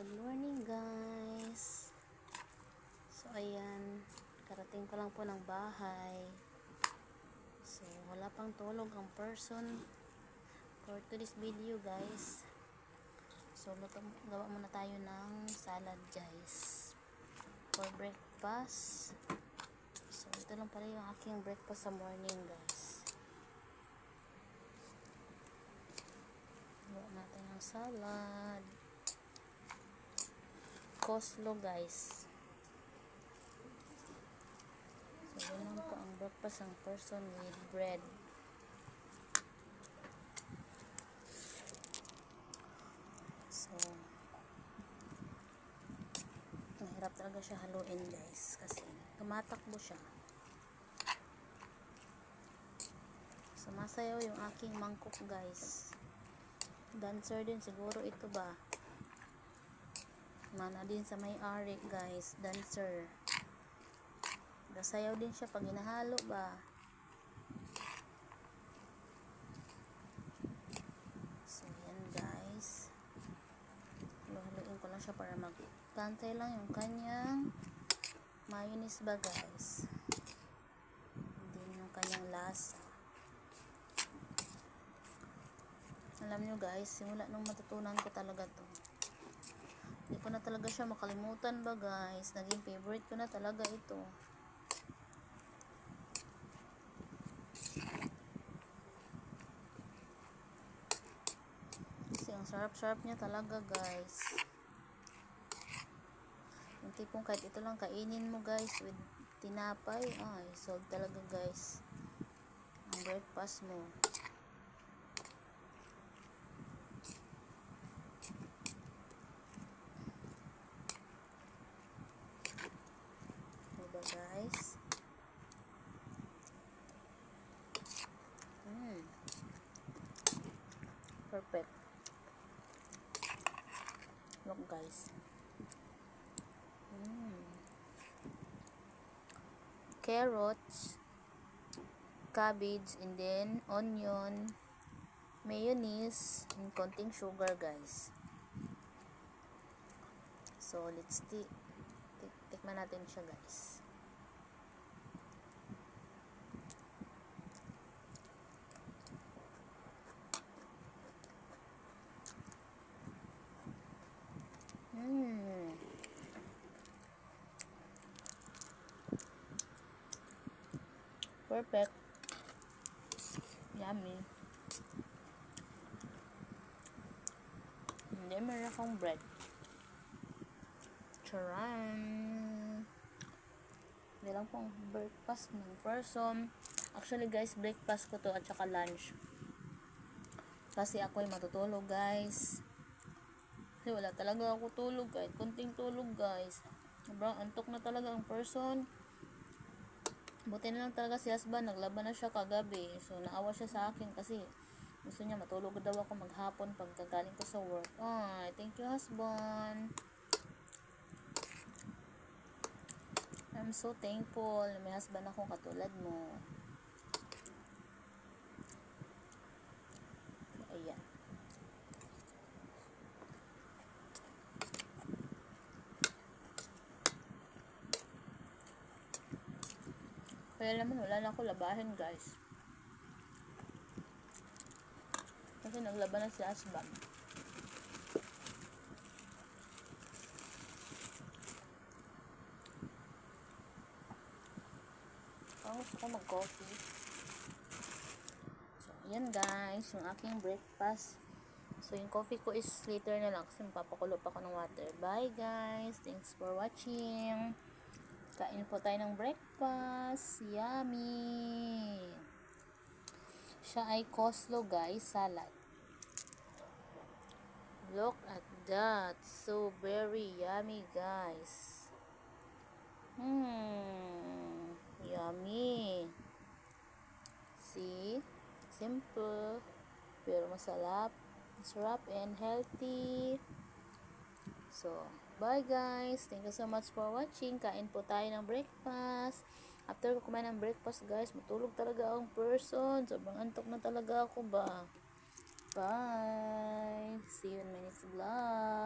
Good morning guys. So ayan, karating ko lang po ng bahay. So wala pang tulog ang person for today's video guys. So gawa muna tayo ng salad guys for breakfast. So ito lang pala yung aking breakfast sa morning guys. Gawa natin ng salad. Coleslaw guys. So yun lang po ang breakfast ng person with bread. So mahirap talaga siya haluin guys kasi tumatakbo siya. Sumasayaw yung aking mangkok guys. Dancer din siguro ito ba. Mana din sa may-ari guys, dancer. Dasayaw din siya pag hinahalo ba. So yan guys. Haluin ko lang siya para magpantay lang yung kanyang mayonnaise ba guys. Hindi yung kanyang lasa. Alam nyo guys, simula nung matutunan ko talaga to. Hindi ko na talaga siya makalimutan ba guys. Naging favorite ko na talaga ito. Kasi ang sarap-sarap niya talaga guys. Yung tipong kahit ito lang kainin mo guys with tinapay. Ay, solve talaga guys. Ang breakfast mo. Guys, perfect. Look guys, carrots, cabbage, and then onion, mayonnaise, and konting sugar guys. So let's tikman natin siya guys. Perfect. Yummy. Hindi, meron akong bread. Charan! Hindi lang pong breakfast ng person. Actually guys, breakfast ko to at saka lunch. Kasi ako ay matutulog guys. Kasi wala talaga ako tulog kahit kunting tulog guys. Sobrang antok na talaga ang person. Buti na lang talaga si husband, naglaban na siya kagabi. So naawa siya sa akin kasi gusto niya matulog daw ako maghapon pag kagaling ko sa work. Ay, thank you husband. I'm so thankful na may husband akong katulad mo. Ayan. Kaya naman wala na ako labahin guys. Kasi naglaban na si husband. Gusto ko mag-coffee. So, ayan guys, yung aking breakfast. So, yung coffee ko is later na lang kasi mapapakulo pa ako ng water. Bye guys. Thanks for watching. Kain po tayo ng breakfast. Yummy! Siya ay coleslaw guys, salad. Look at that. So very yummy guys. Yummy. See? Simple. Pero masarap. Masarap and healthy. So, bye guys. Thank you so much for watching. Kain po tayo ng breakfast. After ko kumain ng breakfast guys, matulog talaga ang person. Sobrang antok na talaga ako ba. Bye. See you in my next vlog.